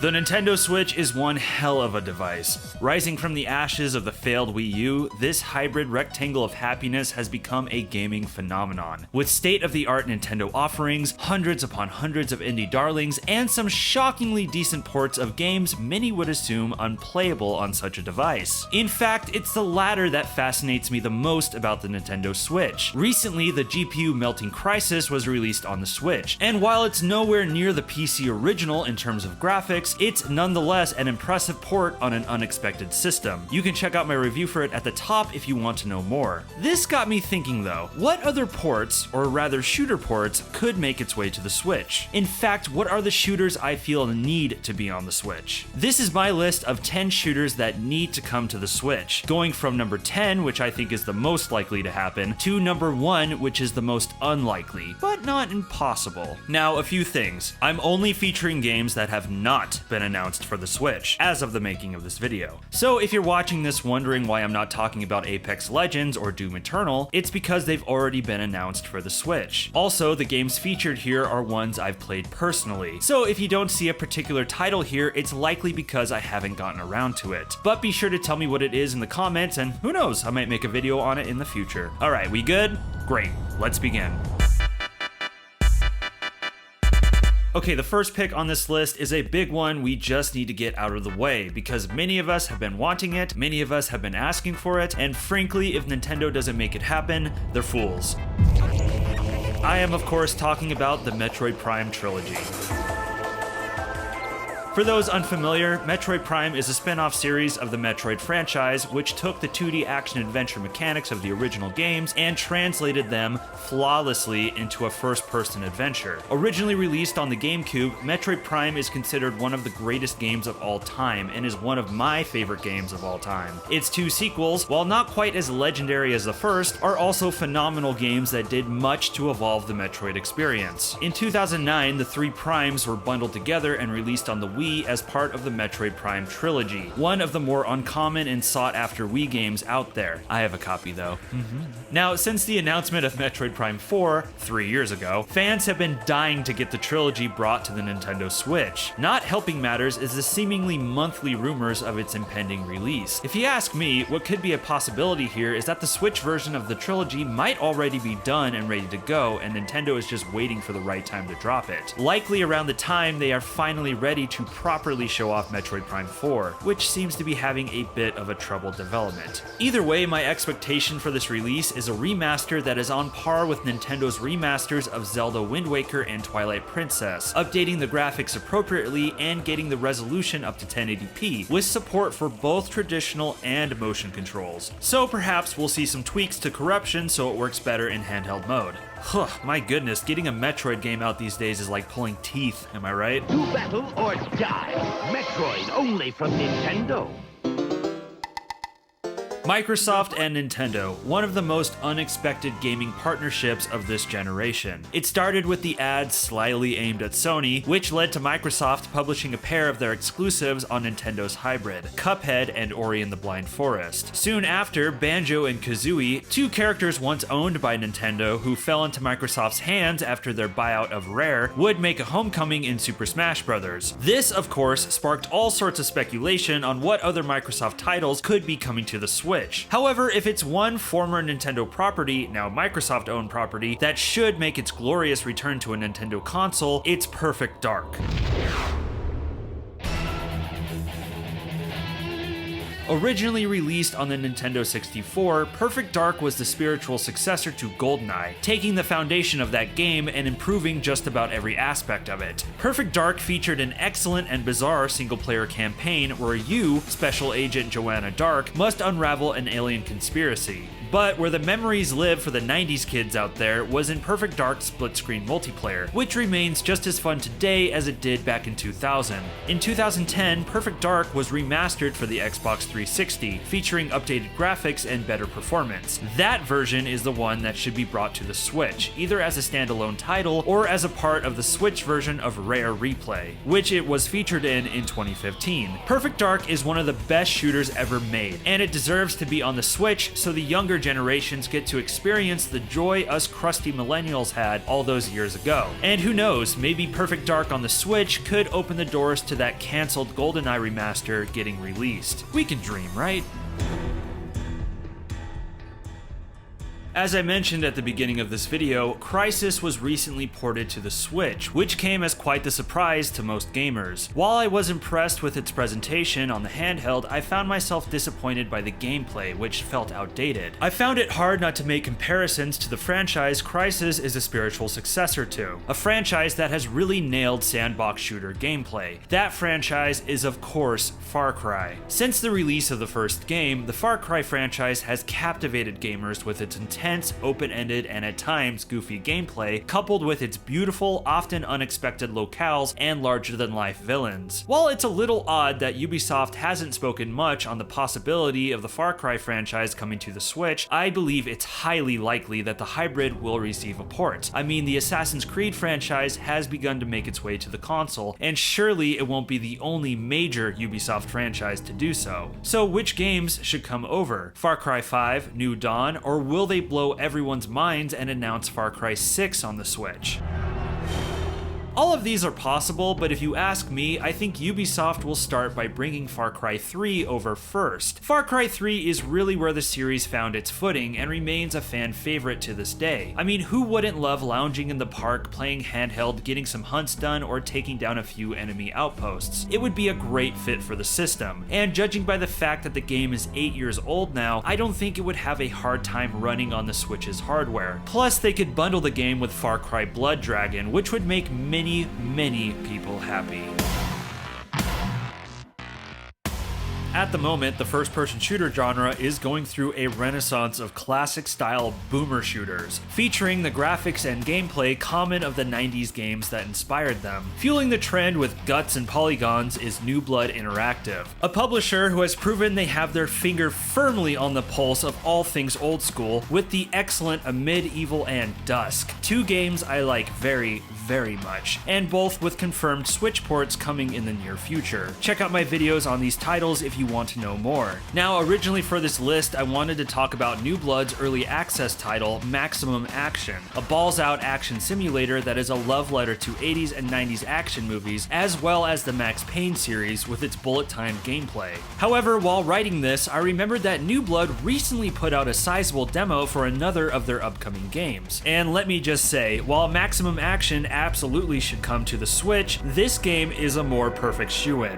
The Nintendo Switch is one hell of a device. Rising from the ashes of the failed Wii U, this hybrid rectangle of happiness has become a gaming phenomenon. With state-of-the-art Nintendo offerings, hundreds upon hundreds of indie darlings, and some shockingly decent ports of games many would assume unplayable on such a device. In fact, it's the latter that fascinates me the most about the Nintendo Switch. Recently, the GPU melting Crysis was released on the Switch, and while it's nowhere near the PC original in terms of graphics, it's nonetheless an impressive port on an unexpected system. You can check out my review for it at the top if you want to know more. This got me thinking though, what other ports, or rather shooter ports, could make its way to the Switch? In fact, what are the shooters I feel need to be on the Switch? This is my list of 10 shooters that need to come to the Switch, going from number 10, which I think is the most likely to happen, to number 1, which is the most unlikely, but not impossible. Now, a few things. I'm only featuring games that have not been announced for the Switch, as of the making of this video. So if you're watching this wondering why I'm not talking about Apex Legends or Doom Eternal, it's because they've already been announced for the Switch. Also, the games featured here are ones I've played personally, so if you don't see a particular title here, it's likely because I haven't gotten around to it. But be sure to tell me what it is in the comments, and who knows, I might make a video on it in the future. Alright, we good? Great, let's begin. Okay, the first pick on this list is a big one we just need to get out of the way, because many of us have been wanting it, many of us have been asking for it, and frankly, if Nintendo doesn't make it happen, they're fools. I am, of course, talking about the Metroid Prime Trilogy. For those unfamiliar, Metroid Prime is a spin-off series of the Metroid franchise, which took the 2D action-adventure mechanics of the original games and translated them flawlessly into a first-person adventure. Originally released on the GameCube, Metroid Prime is considered one of the greatest games of all time and is one of my favorite games of all time. Its two sequels, while not quite as legendary as the first, are also phenomenal games that did much to evolve the Metroid experience. In 2009, the three Primes were bundled together and released on the Wii as part of the Metroid Prime Trilogy, one of the more uncommon and sought-after Wii games out there. I have a copy though. Now, since the announcement of Metroid Prime 4, 3 years ago, fans have been dying to get the trilogy brought to the Nintendo Switch. Not helping matters is the seemingly monthly rumors of its impending release. If you ask me, what could be a possibility here is that the Switch version of the trilogy might already be done and ready to go, and Nintendo is just waiting for the right time to drop it. Likely around the time they are finally ready to properly show off Metroid Prime 4, which seems to be having a bit of a troubled development. Either way, my expectation for this release is a remaster that is on par with Nintendo's remasters of Zelda Wind Waker and Twilight Princess, updating the graphics appropriately and getting the resolution up to 1080p, with support for both traditional and motion controls. So perhaps we'll see some tweaks to corruption so it works better in handheld mode. Huh, my goodness, getting a Metroid game out these days is like pulling teeth, am I right? Do battle or die. Metroid only from Nintendo. Microsoft and Nintendo, one of the most unexpected gaming partnerships of this generation. It started with the ads slyly aimed at Sony, which led to Microsoft publishing a pair of their exclusives on Nintendo's hybrid, Cuphead and Ori and the Blind Forest. Soon after, Banjo and Kazooie, two characters once owned by Nintendo who fell into Microsoft's hands after their buyout of Rare, would make a homecoming in Super Smash Bros. This, of course, sparked all sorts of speculation on what other Microsoft titles could be coming to the Switch. However, if it's one former Nintendo property, now Microsoft-owned property, that should make its glorious return to a Nintendo console, it's Perfect Dark. Originally released on the Nintendo 64, Perfect Dark was the spiritual successor to GoldenEye, taking the foundation of that game and improving just about every aspect of it. Perfect Dark featured an excellent and bizarre single-player campaign where you, Special Agent Joanna Dark, must unravel an alien conspiracy. But where the memories live for the 90s kids out there was in Perfect Dark's split-screen multiplayer, which remains just as fun today as it did back in 2000. In 2010, Perfect Dark was remastered for the Xbox 360, featuring updated graphics and better performance. That version is the one that should be brought to the Switch, either as a standalone title or as a part of the Switch version of Rare Replay, which it was featured in 2015. Perfect Dark is one of the best shooters ever made, and it deserves to be on the Switch so the younger generations get to experience the joy us crusty millennials had all those years ago. And who knows, maybe Perfect Dark on the Switch could open the doors to that cancelled GoldenEye remaster getting released. We can dream, right? As I mentioned at the beginning of this video, Crysis was recently ported to the Switch, which came as quite the surprise to most gamers. While I was impressed with its presentation on the handheld, I found myself disappointed by the gameplay, which felt outdated. I found it hard not to make comparisons to the franchise Crysis is a spiritual successor to, a franchise that has really nailed sandbox shooter gameplay. That franchise is of course Far Cry. Since the release of the first game, the Far Cry franchise has captivated gamers with its intense, open-ended, and at times goofy gameplay, coupled with its beautiful, often unexpected locales and larger-than-life villains. While it's a little odd that Ubisoft hasn't spoken much on the possibility of the Far Cry franchise coming to the Switch, I believe it's highly likely that the hybrid will receive a port. I mean, the Assassin's Creed franchise has begun to make its way to the console, and surely it won't be the only major Ubisoft franchise to do so. So which games should come over? Far Cry 5, New Dawn, or will they blow everyone's minds and announce Far Cry 6 on the Switch? All of these are possible, but if you ask me, I think Ubisoft will start by bringing Far Cry 3 over first. Far Cry 3 is really where the series found its footing and remains a fan favorite to this day. I mean, who wouldn't love lounging in the park, playing handheld, getting some hunts done, or taking down a few enemy outposts? It would be a great fit for the system, and judging by the fact that the game is 8 years old now, I don't think it would have a hard time running on the Switch's hardware. Plus, they could bundle the game with Far Cry Blood Dragon, which would make many people happy. At the moment, the first-person shooter genre is going through a renaissance of classic-style boomer shooters, featuring the graphics and gameplay common of the 90s games that inspired them. Fueling the trend with guts and polygons is New Blood Interactive, a publisher who has proven they have their finger firmly on the pulse of all things old school with the excellent Amid Evil and Dusk, two games I like very much, and both with confirmed Switch ports coming in the near future. Check out my videos on these titles if you want to know more. Now, originally for this list, I wanted to talk about New Blood's early access title, Maximum Action, a balls-out action simulator that is a love letter to 80s and 90s action movies, as well as the Max Payne series with its bullet time gameplay. However, while writing this, I remembered that New Blood recently put out a sizable demo for another of their upcoming games. And let me just say, while Maximum Action absolutely should come to the Switch, this game is a more perfect shoo-in.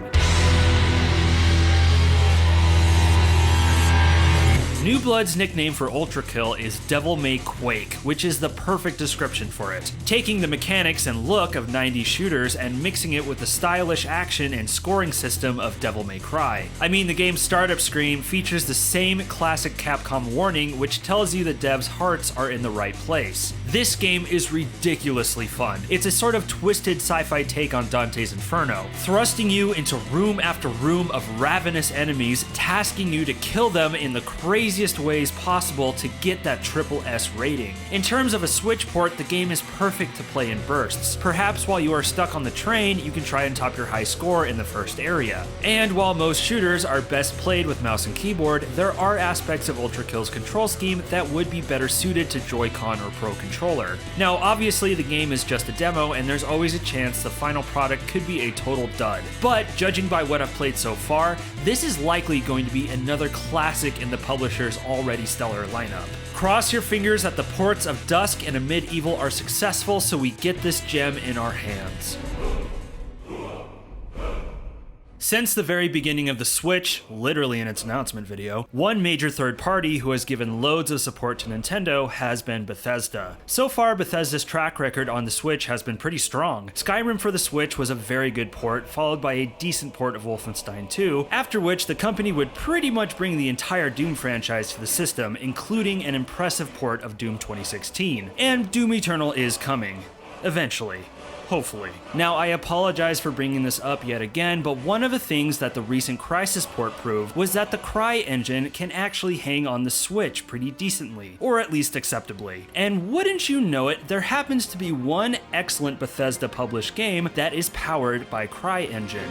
New Blood's nickname for Ultra Kill is Devil May Quake, which is the perfect description for it, taking the mechanics and look of 90s shooters and mixing it with the stylish action and scoring system of Devil May Cry. I mean, the game's startup screen features the same classic Capcom warning, which tells you the devs' hearts are in the right place. This game is ridiculously fun. It's a sort of twisted sci-fi take on Dante's Inferno, thrusting you into room after room of ravenous enemies, tasking you to kill them in the craziest ways possible to get that SSS rating. In terms of a Switch port, the game is perfect to play in bursts. Perhaps while you are stuck on the train, you can try and top your high score in the first area. And while most shooters are best played with mouse and keyboard, there are aspects of Ultra Kill's control scheme that would be better suited to Joy-Con or Pro Controller. Now, obviously the game is just a demo, and there's always a chance the final product could be a total dud. But judging by what I've played so far, this is likely going to be another classic in the publisher's already stellar lineup. Cross your fingers that the ports of Dusk and Amid Evil are successful so we get this gem in our hands. Since the very beginning of the Switch, literally in its announcement video, one major third party who has given loads of support to Nintendo has been Bethesda. So far, Bethesda's track record on the Switch has been pretty strong. Skyrim for the Switch was a very good port, followed by a decent port of Wolfenstein 2, after which the company would pretty much bring the entire Doom franchise to the system, including an impressive port of Doom 2016. And Doom Eternal is coming. Eventually. Hopefully. Now, I apologize for bringing this up yet again, but one of the things that the recent Crysis port proved was that the Cry engine can actually hang on the Switch pretty decently, or at least acceptably. And wouldn't you know it, there happens to be one excellent Bethesda published game that is powered by Cry engine.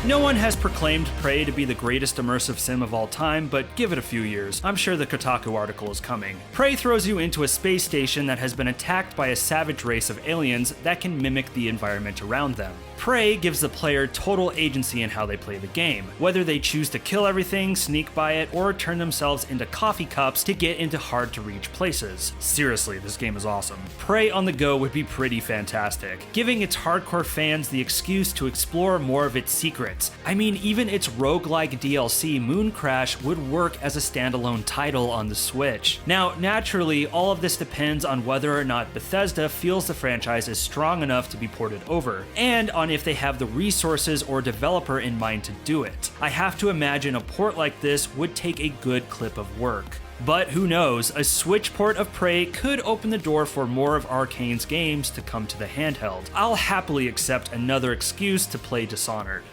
No one has proclaimed Prey to be the greatest immersive sim of all time, but give it a few years. I'm sure the Kotaku article is coming. Prey throws you into a space station that has been attacked by a savage race of aliens that can mimic the environment around them. Prey gives the player total agency in how they play the game, whether they choose to kill everything, sneak by it, or turn themselves into coffee cups to get into hard-to-reach places. Seriously, this game is awesome. Prey on the go would be pretty fantastic, giving its hardcore fans the excuse to explore more of its secrets. I mean, even its roguelike DLC Moon Crash would work as a standalone title on the Switch. Now, naturally, all of this depends on whether or not Bethesda feels the franchise is strong enough to be ported over, and on if they have the resources or developer in mind to do it. I have to imagine a port like this would take a good clip of work. But who knows, a Switch port of Prey could open the door for more of Arcane's games to come to the handheld. I'll happily accept another excuse to play Dishonored.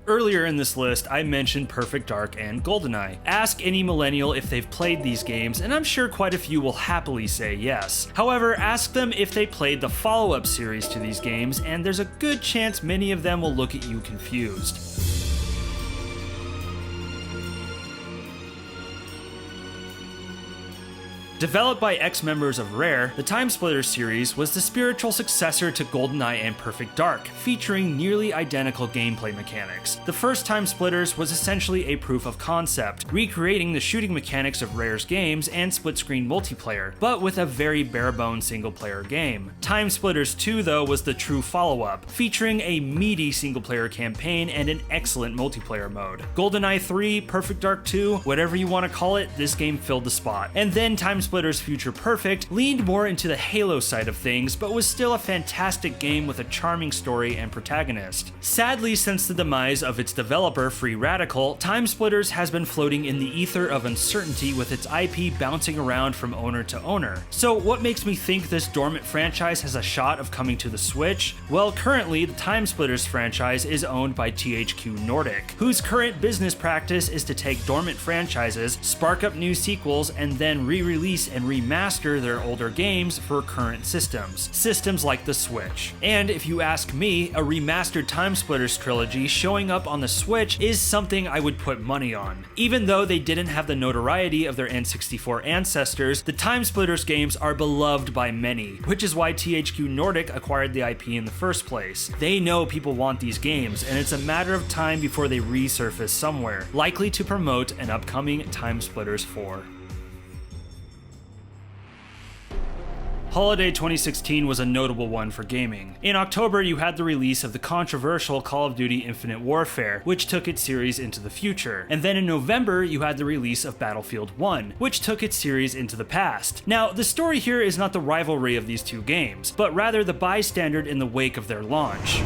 Earlier in this list, I mentioned Perfect Dark and GoldenEye. Ask any millennial if they've played these games, and I'm sure quite a few will happily say yes. However, ask them if they played the follow-up series to these games, and there's a good chance many of them will look at you confused. Developed by ex-members of Rare, the Timesplitters series was the spiritual successor to GoldenEye and Perfect Dark, featuring nearly identical gameplay mechanics. The first Timesplitters was essentially a proof of concept, recreating the shooting mechanics of Rare's games and split-screen multiplayer, but with a very bare-bones single-player game. Timesplitters 2, though, was the true follow-up, featuring a meaty single-player campaign and an excellent multiplayer mode. GoldenEye 3, Perfect Dark 2, whatever you want to call it, this game filled the spot. And then Timesplitters Future Perfect leaned more into the Halo side of things, but was still a fantastic game with a charming story and protagonist. Sadly, since the demise of its developer, Free Radical, Timesplitters has been floating in the ether of uncertainty with its IP bouncing around from owner to owner. So what makes me think this dormant franchise has a shot of coming to the Switch? Well, currently, the Timesplitters franchise is owned by THQ Nordic, whose current business practice is to take dormant franchises, spark up new sequels, and then re-release and remaster their older games for current systems like the Switch. And if you ask me, a remastered Timesplitters trilogy showing up on the Switch is something I would put money on. Even though they didn't have the notoriety of their N64 ancestors, the Timesplitters games are beloved by many, which is why THQ Nordic acquired the IP in the first place. They know people want these games, and it's a matter of time before they resurface somewhere, likely to promote an upcoming Timesplitters 4. Holiday 2016 was a notable one for gaming. In October, you had the release of the controversial Call of Duty Infinite Warfare, which took its series into the future. And then in November, you had the release of Battlefield 1, which took its series into the past. Now, the story here is not the rivalry of these two games, but rather the bystander in the wake of their launch.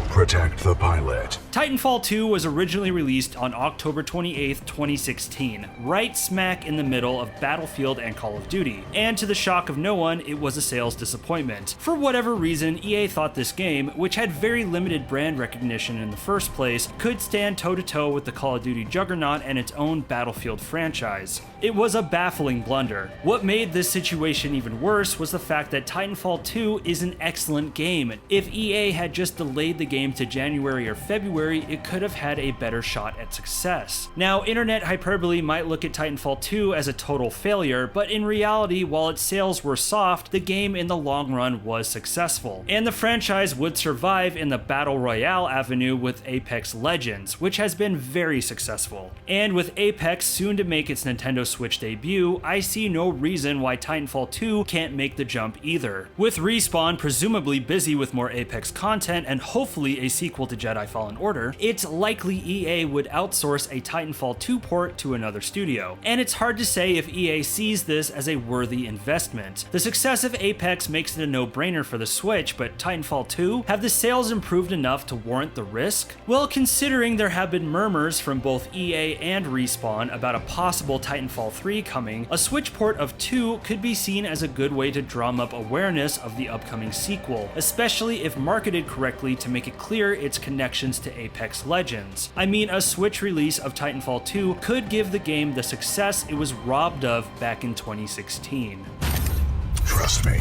Protect the pilot. Titanfall 2 was originally released on October 28, 2016, right smack in the middle of Battlefield and Call of Duty, and to the shock of no one, it was a sales disappointment. For whatever reason, EA thought this game, which had very limited brand recognition in the first place, could stand toe-to-toe with the Call of Duty juggernaut and its own Battlefield franchise. It was a baffling blunder. What made this situation even worse was the fact that Titanfall 2 is an excellent game. If EA had just delayed the game to January or February, it could have had a better shot at success. Now, internet hyperbole might look at Titanfall 2 as a total failure, but in reality, while its sales were soft, the game in the long run was successful, and the franchise would survive in the Battle Royale avenue with Apex Legends, which has been very successful. And with Apex soon to make its Nintendo Switch debut, I see no reason why Titanfall 2 can't make the jump either. With Respawn presumably busy with more Apex content and hopefully a sequel to Jedi Fallen Order, it's likely EA would outsource a Titanfall 2 port to another studio. And it's hard to say if EA sees this as a worthy investment. The success of Apex makes it a no-brainer for the Switch, but Titanfall 2? Have the sales improved enough to warrant the risk? Well, considering there have been murmurs from both EA and Respawn about a possible Titanfall 3 coming, a Switch port of 2 could be seen as a good way to drum up awareness of the upcoming sequel, especially if marketed correctly to make it clear its connections to Apex Legends. I mean, a Switch release of Titanfall 2 could give the game the success it was robbed of back in 2016. Trust me.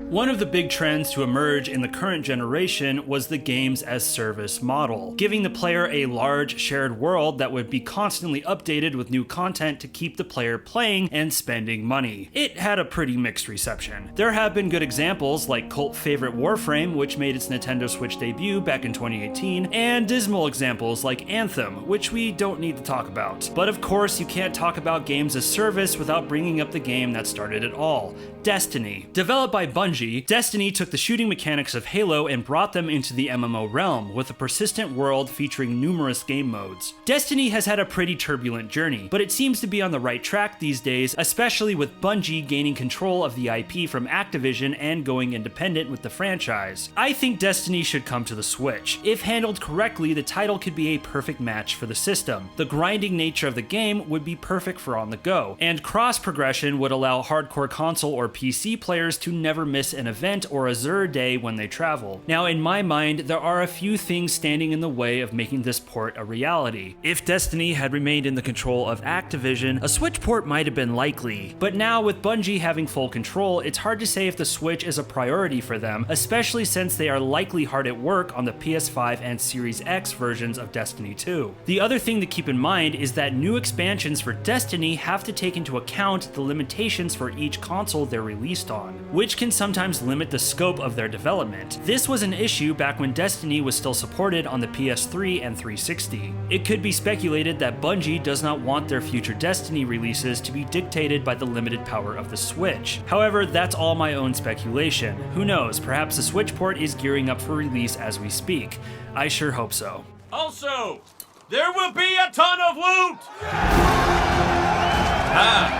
One of the big trends to emerge in the current generation was the games as service model, giving the player a large shared world that would be constantly updated with new content to keep the player playing and spending money. It had a pretty mixed reception. There have been good examples like cult favorite Warframe, which made its Nintendo Switch debut back in 2018, and dismal examples like Anthem, which we don't need to talk about. But of course, you can't talk about games as service without bringing up the game that started it all, Destiny. Developed by Bungie, Destiny took the shooting mechanics of Halo and brought them into the MMO realm, with a persistent world featuring numerous game modes. Destiny has had a pretty turbulent journey, but it seems to be on the right track these days, especially with Bungie gaining control of the IP from Activision and going independent with the franchise. I think Destiny should come to the Switch. If handled correctly, the title could be a perfect match for the system. The grinding nature of the game would be perfect for on the go, and cross progression would allow hardcore console or PC players to never miss an event or a Xur day when they travel. Now, in my mind, there are a few things standing in the way of making this port a reality. If Destiny had remained in the control of Activision, a Switch port might have been likely. But now, with Bungie having full control, it's hard to say if the Switch is a priority for them, especially since they are likely hard at work on the PS5 and Series X versions of Destiny 2. The other thing to keep in mind is that new expansions for Destiny have to take into account the limitations for each console they're released on, which can sometimes limit the scope of their development. This was an issue back when Destiny was still supported on the PS3 and 360. It could be speculated that Bungie does not want their future Destiny releases to be dictated by the limited power of the Switch. However, that's all my own speculation. Who knows, perhaps the Switch port is gearing up for release as we speak. I sure hope so. Also, there will be a ton of loot!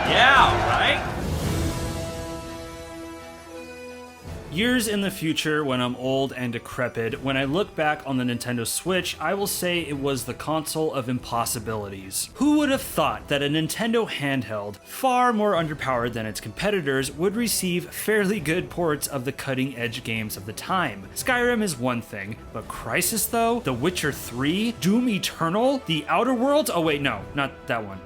Yeah, right? Years in the future, when I'm old and decrepit, when I look back on the Nintendo Switch, I will say it was the console of impossibilities. Who would have thought that a Nintendo handheld, far more underpowered than its competitors, would receive fairly good ports of the cutting-edge games of the time? Skyrim is one thing, but Crysis though? The Witcher 3? Doom Eternal? The Outer Worlds? Oh wait, no, not that one,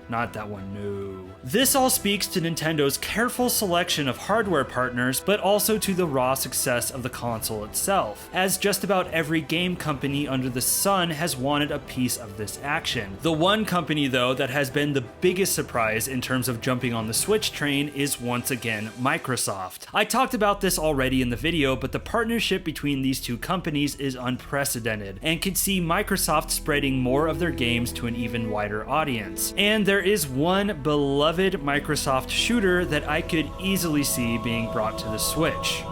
no. This all speaks to Nintendo's careful selection of hardware partners, but also to the raw success of the console itself, as just about every game company under the sun has wanted a piece of this action. The one company, though, that has been the biggest surprise in terms of jumping on the Switch train is once again Microsoft. I talked about this already in the video, but the partnership between these two companies is unprecedented, and could see Microsoft spreading more of their games to an even wider audience. And there is one beloved Microsoft shooter that I could easily see being brought to the Switch.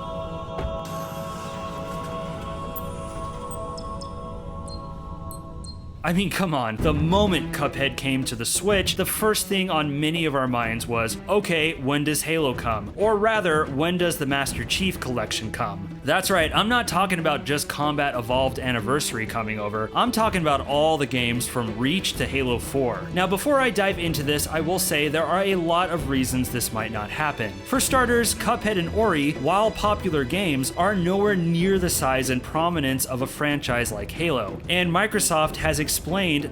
I mean, come on, the moment Cuphead came to the Switch, the first thing on many of our minds was, okay, when does Halo come? Or rather, when does the Master Chief Collection come? That's right, I'm not talking about just Combat Evolved Anniversary coming over, I'm talking about all the games from Reach to Halo 4. Now, before I dive into this, I will say there are a lot of reasons this might not happen. For starters, Cuphead and Ori, while popular games, are nowhere near the size and prominence of a franchise like Halo, and Microsoft has explained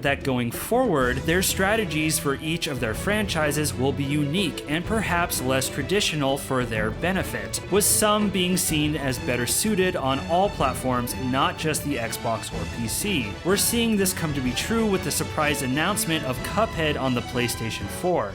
that going forward, their strategies for each of their franchises will be unique and perhaps less traditional for their benefit, with some being seen as better suited on all platforms, not just the Xbox or PC. We're seeing this come to be true with the surprise announcement of Cuphead on the PlayStation 4.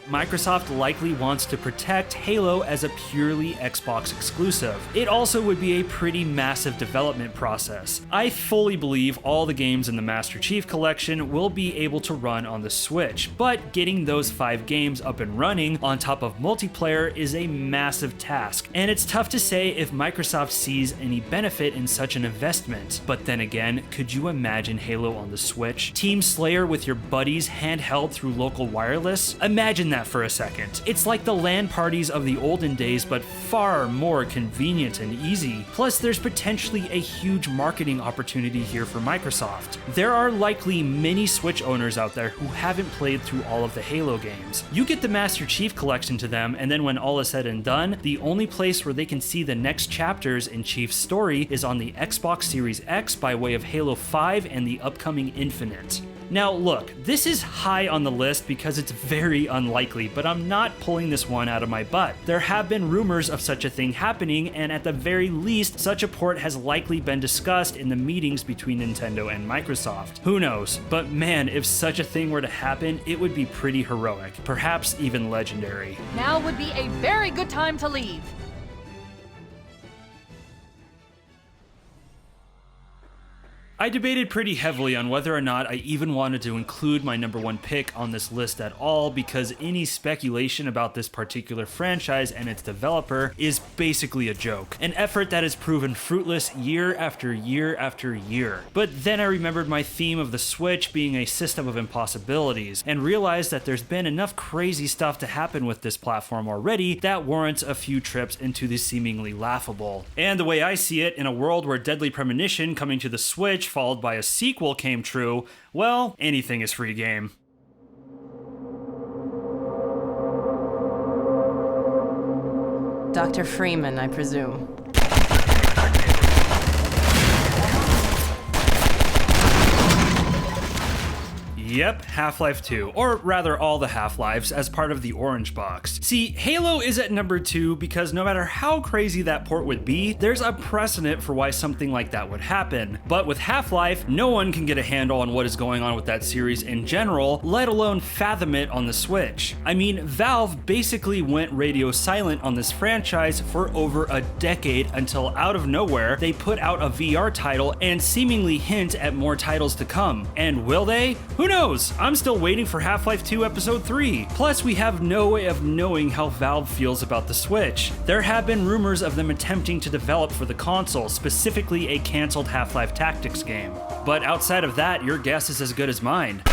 Microsoft likely wants to protect Halo as a purely Xbox exclusive. It also would be a pretty massive development process. I fully believe all the games in the Master Chief Collection will be able to run on the Switch, but getting those 5 games up and running on top of multiplayer is a massive task, and it's tough to say if Microsoft sees any benefit in such an investment. But then again, could you imagine Halo on the Switch? Team Slayer with your buddies handheld through local wireless? Imagine that for a second. It's like the LAN parties of the olden days, but far more convenient and easy. Plus, there's potentially a huge marketing opportunity here for Microsoft. There are likely many Switch owners out there who haven't played through all of the Halo games. You get the Master Chief Collection to them, and then when all is said and done, the only place where they can see the next chapters in Chief's story is on the Xbox Series X by way of Halo 5 and the upcoming Infinite. Now look, this is high on the list because it's very unlikely, but I'm not pulling this one out of my butt. There have been rumors of such a thing happening, and at the very least, such a port has likely been discussed in the meetings between Nintendo and Microsoft. Who knows? But man, if such a thing were to happen, it would be pretty heroic, perhaps even legendary. Now would be a very good time to leave. I debated pretty heavily on whether or not I even wanted to include my number one pick on this list at all, because any speculation about this particular franchise and its developer is basically a joke. An effort that has proven fruitless year after year after year. But then I remembered my theme of the Switch being a system of impossibilities, and realized that there's been enough crazy stuff to happen with this platform already that warrants a few trips into the seemingly laughable. And the way I see it, in a world where Deadly Premonition coming to the Switch followed by a sequel came true, well, anything is free game. Dr. Freeman, I presume. Yep, Half-Life 2, or rather all the Half-Lives as part of the Orange Box. See, Halo is at number 2 because no matter how crazy that port would be, there's a precedent for why something like that would happen. But with Half-Life, no one can get a handle on what is going on with that series in general, let alone fathom it on the Switch. I mean, Valve basically went radio silent on this franchise for over a decade until out of nowhere, they put out a VR title and seemingly hint at more titles to come. And will they? Who knows? I'm still waiting for Half-Life 2 Episode 3. Plus, we have no way of knowing how Valve feels about the Switch. There have been rumors of them attempting to develop for the console, specifically a cancelled Half-Life Tactics game. But outside of that, your guess is as good as mine.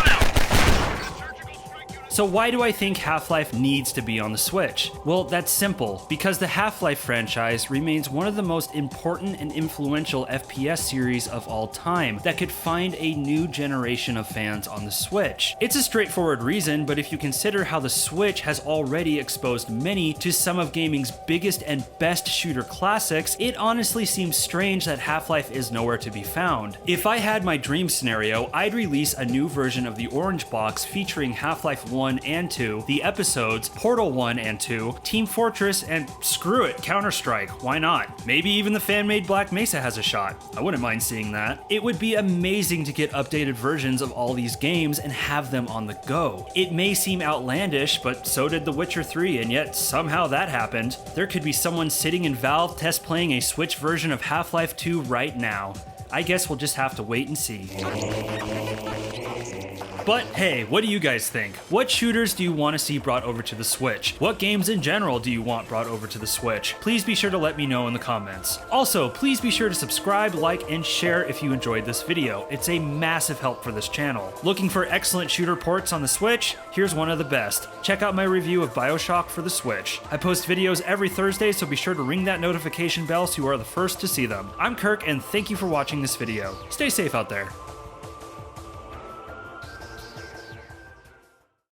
So why do I think Half-Life needs to be on the Switch? Well, that's simple, because the Half-Life franchise remains one of the most important and influential FPS series of all time that could find a new generation of fans on the Switch. It's a straightforward reason, but if you consider how the Switch has already exposed many to some of gaming's biggest and best shooter classics, it honestly seems strange that Half-Life is nowhere to be found. If I had my dream scenario, I'd release a new version of the Orange Box featuring Half-Life 1 and 2, the episodes Portal 1 and 2, Team Fortress, and screw it, Counter-Strike, why not? Maybe even the fan-made Black Mesa has a shot. I wouldn't mind seeing that. It would be amazing to get updated versions of all these games and have them on the go. It may seem outlandish, but so did The Witcher 3, and yet somehow that happened. There could be someone sitting in Valve test playing a Switch version of Half-Life 2 right now. I guess we'll just have to wait and see. But hey, what do you guys think? What shooters do you want to see brought over to the Switch? What games in general do you want brought over to the Switch? Please be sure to let me know in the comments. Also, please be sure to subscribe, like, and share if you enjoyed this video. It's a massive help for this channel. Looking for excellent shooter ports on the Switch? Here's one of the best. Check out my review of BioShock for the Switch. I post videos every Thursday, so be sure to ring that notification bell so you are the first to see them. I'm Kirk, and thank you for watching this video. Stay safe out there.